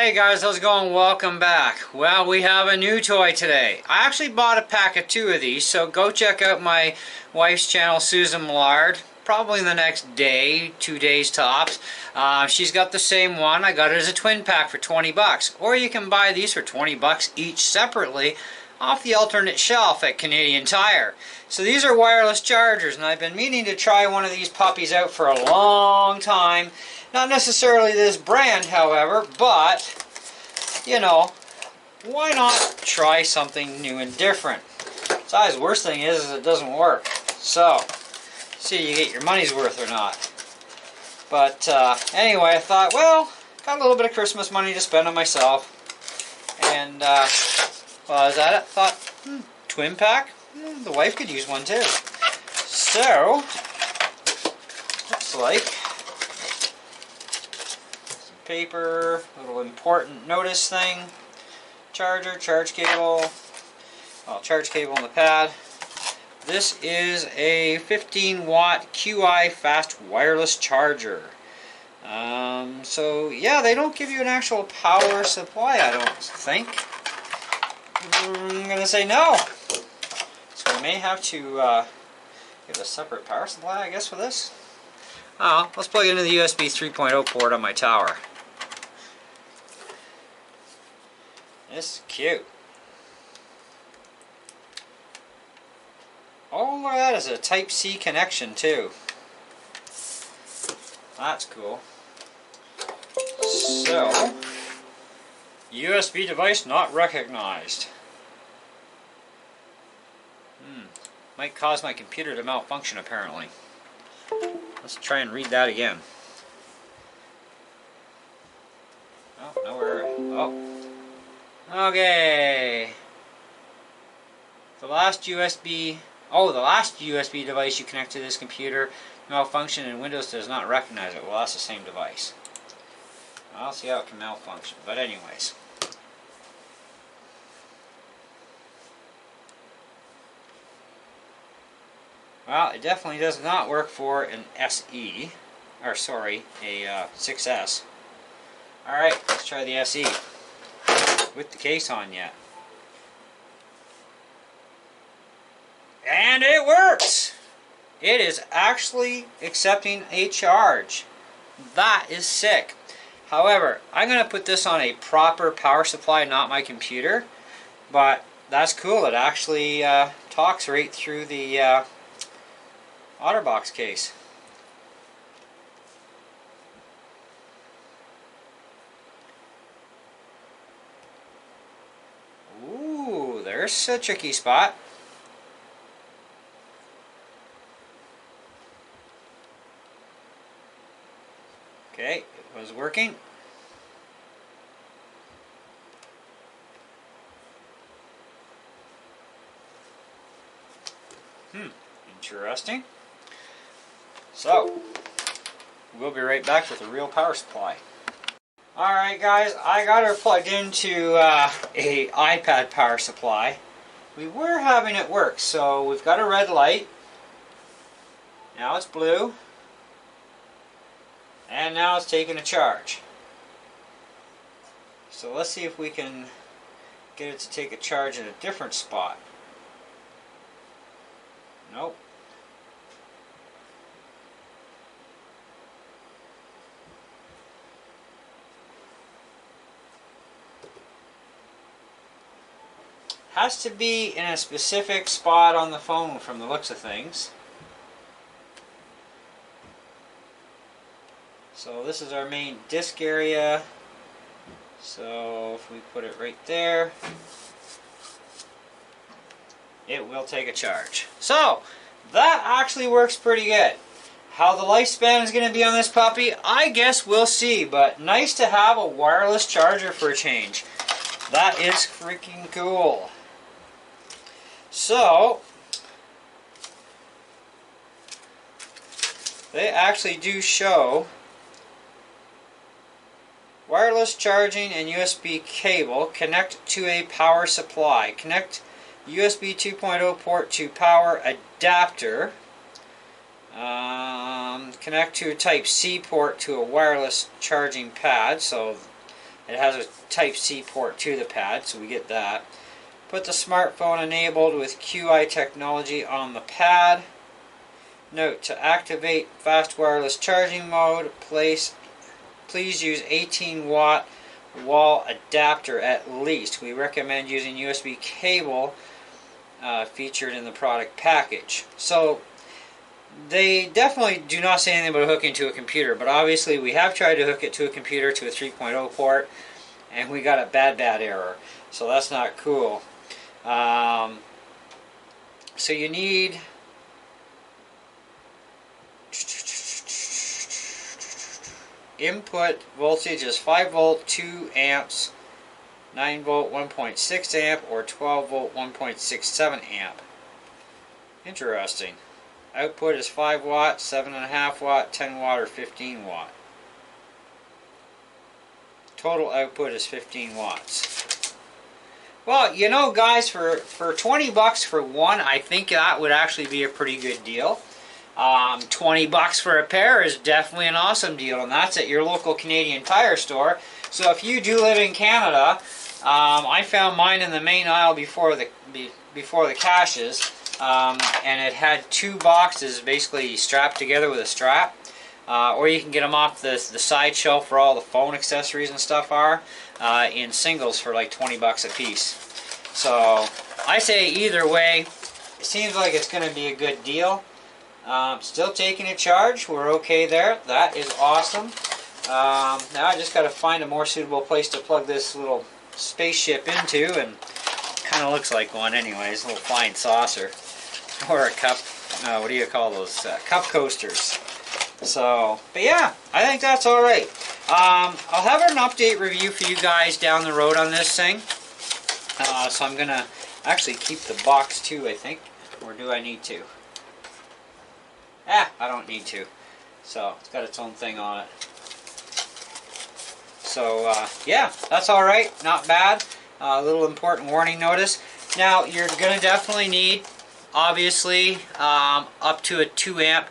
Hey guys, how's it going? Welcome back. Well, we have a new toy today. I actually bought a pack of 2 of these, so go check out my wife's channel, Susan Millard, probably in the next day, 2 days tops. She's got the same one. I got it as a twin pack for 20 bucks. Or you can buy these for 20 bucks each separately off the alternate shelf at Canadian Tire. So these are wireless chargers, and I've been meaning to try one of these puppies out for a long time. Not necessarily this brand, however, but, you know, why not try something new and different? Besides, the worst thing is it doesn't work. So, see if you get your money's worth or not. But anyway, I thought, well, got a little bit of Christmas money to spend on myself. And, well, I was at it, thought, twin pack? The wife could use one too. So, looks like paper, little important notice thing, charger, charge cable, well, charge cable on the pad. This is a 15 watt QI fast wireless charger. So yeah, they don't give you an actual power supply, I don't think. I'm gonna say no. So I may have to get a separate power supply, I guess, for this. Oh, let's plug it into the USB 3.0 port on my tower. This is cute. Oh, look at that, it's a Type-C connection too. That's cool. So, USB device not recognized. Might cause my computer to malfunction apparently. Let's try and read that again. Oh, nowhere. Oh. Okay. The last USB device you connect to this computer malfunction and Windows does not recognize it. Well, that's the same device. I'll see how it can malfunction. But anyways. Well, it definitely does not work for an SE. Or sorry, a 6S. Alright, let's try the SE. With the case on yet. And it works! It is actually accepting a charge. That is sick. However, I'm going to put this on a proper power supply, not my computer. But that's cool. It actually talks right through the OtterBox case. Ooh, there's a tricky spot. Okay, it was working. Interesting. So, we'll be right back with a real power supply. Alright guys, I got her plugged into a iPad power supply. We were having it work, so we've got a red light. Now it's blue. And now it's taking a charge. So let's see if we can get it to take a charge in a different spot. Nope. Has to be in a specific spot on the phone from the looks of things. So this is our main disk area. So if we put it right there, it will take a charge. So that actually works pretty good. How the lifespan is going to be on this puppy, I guess we'll see. But nice to have a wireless charger for a change. That is freaking cool. So, they actually do show wireless charging and USB cable. Connect to a power supply. Connect USB 2.0 port to power adapter. Connect to a Type-C port to a wireless charging pad. So It has a Type-C port to the pad, so we get that. Put the smartphone enabled with QI technology on the pad. Note, to activate fast wireless charging mode, please use 18 watt wall adapter at least. We recommend using USB cable featured in the product package. So they definitely do not say anything about hooking to a computer, but obviously we have tried to hook it to a computer, to a 3.0 port, and we got a bad error. So that's not cool. So you need input voltage is 5 volt 2 amps, 9 volt 1.6 amp, or 12 volt 1.67 amp. Interesting. Output is 5 watt, 7.5 watt, 10 watt, or 15 watt. Total output is 15 watts. Well, you know, guys, for 20 bucks for one, I think that would actually be a pretty good deal. 20 bucks for a pair is definitely an awesome deal, and that's at your local Canadian Tire store. So if you do live in Canada, I found mine in the main aisle before the caches, and it had 2 boxes basically strapped together with a strap. Or you can get them off the side shelf where all the phone accessories and stuff are, in singles for like 20 bucks a piece. So I say either way, it seems like it's going to be a good deal. Still taking a charge, we're okay there. That is awesome. Now I just got to find a more suitable place to plug this little spaceship into, and kind of looks like one anyways, a little flying saucer. Or a cup, what do you call those, cup coasters. So, but yeah, I think that's alright. I'll have an update review for you guys down the road on this thing. So I'm going to actually keep the box too, I think. Or do I need to? I don't need to. So, it's got its own thing on it. So, yeah, that's alright. Not bad. A little important warning notice. Now, you're going to definitely need, obviously, up to a 2 amp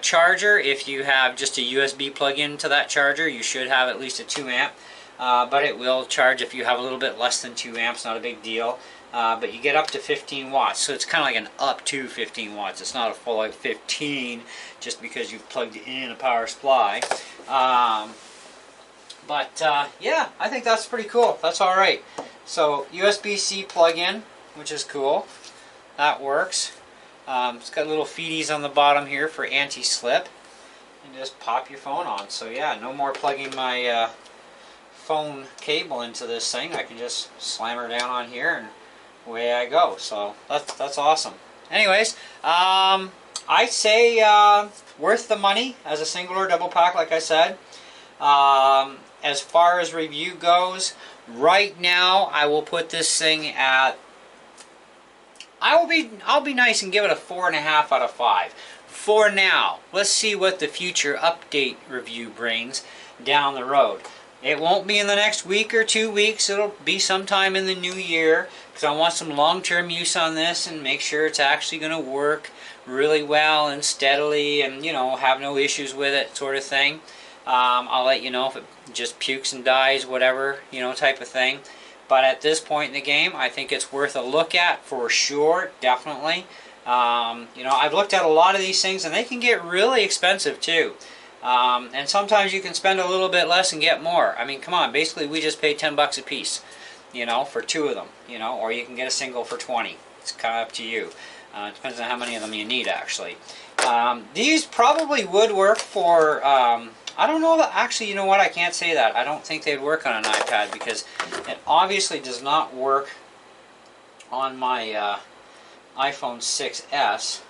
charger. If you have just a USB plug-in to that charger, you should have at least a 2 amp. But it will charge if you have a little bit less than 2 amps, not a big deal. But you get up to 15 watts, so it's kind of like an up to 15 watts. It's not a full out 15 just because you've plugged in a power supply. Yeah, I think that's pretty cool. That's alright. So USB-C plug-in, which is cool. That works. It's got little feeties on the bottom here for anti-slip. And just pop your phone on. So yeah, no more plugging my phone cable into this thing. I can just slam her down on here and away I go. So that's awesome. Anyways, I say worth the money as a single or double pack, like I said. As far as review goes, right now I will put this thing at, I'll be nice and give it a 4.5 out of 5 for now. Let's see what the future update review brings down the road. It won't be in the next week or 2 weeks. It'll be sometime in the new year, because I want some long-term use on this and make sure it's actually going to work really well and steadily, and you know, have no issues with it, sort of thing. I'll let you know if it just pukes and dies, whatever, you know, type of thing. But at this point in the game, I think it's worth a look at for sure, definitely. You know, I've looked at a lot of these things, and they can get really expensive too. And sometimes you can spend a little bit less and get more. I mean, come on, basically we just paid 10 bucks a piece, you know, for 2 of them, you know, or you can get a single for 20. It's kind of up to you. It depends on how many of them you need, actually. These probably would work for, I don't know, actually, you know what, I can't say that. I don't think they'd work on an iPad, because it obviously does not work on my iPhone 6S.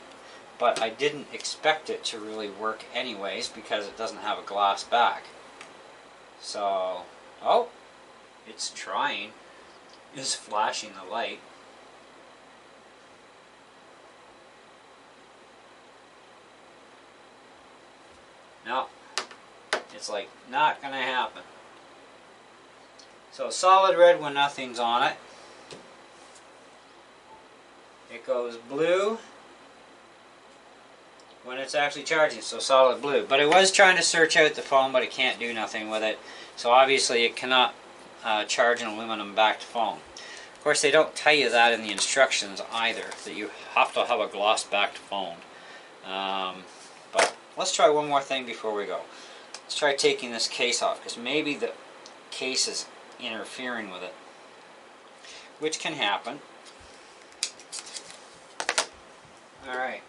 But I didn't expect it to really work anyways, because it doesn't have a glass back. So, oh, it's trying. It's flashing the light. No, it's like not gonna happen. So solid red when nothing's on it. It goes blue when it's actually charging, so solid blue. But it was trying to search out the phone, but it can't do nothing with it. So obviously it cannot charge an aluminum backed phone. Of course, they don't tell you that in the instructions either, that you have to have a gloss backed phone. But let's try one more thing before we go. Let's try taking this case off, because maybe the case is interfering with it, which can happen. Alright.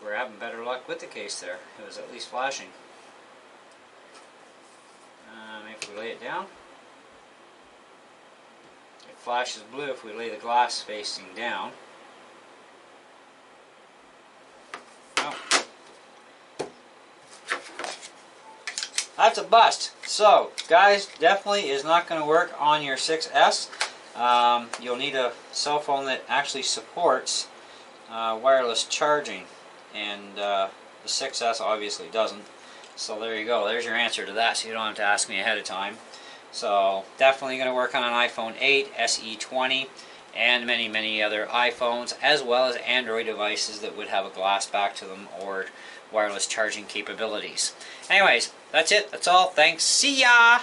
We're having better luck with the case there. It was at least flashing. If we lay it down, it flashes blue if we lay the glass facing down. Oh. That's a bust. So, guys, definitely is not going to work on your 6S. You'll need a cell phone that actually supports wireless charging. And the 6S obviously doesn't. So there you go. There's your answer to that, so you don't have to ask me ahead of time. So definitely going to work on an iPhone 8, SE 20, and many, many other iPhones, as well as Android devices that would have a glass back to them or wireless charging capabilities. Anyways, that's it. That's all. Thanks. See ya!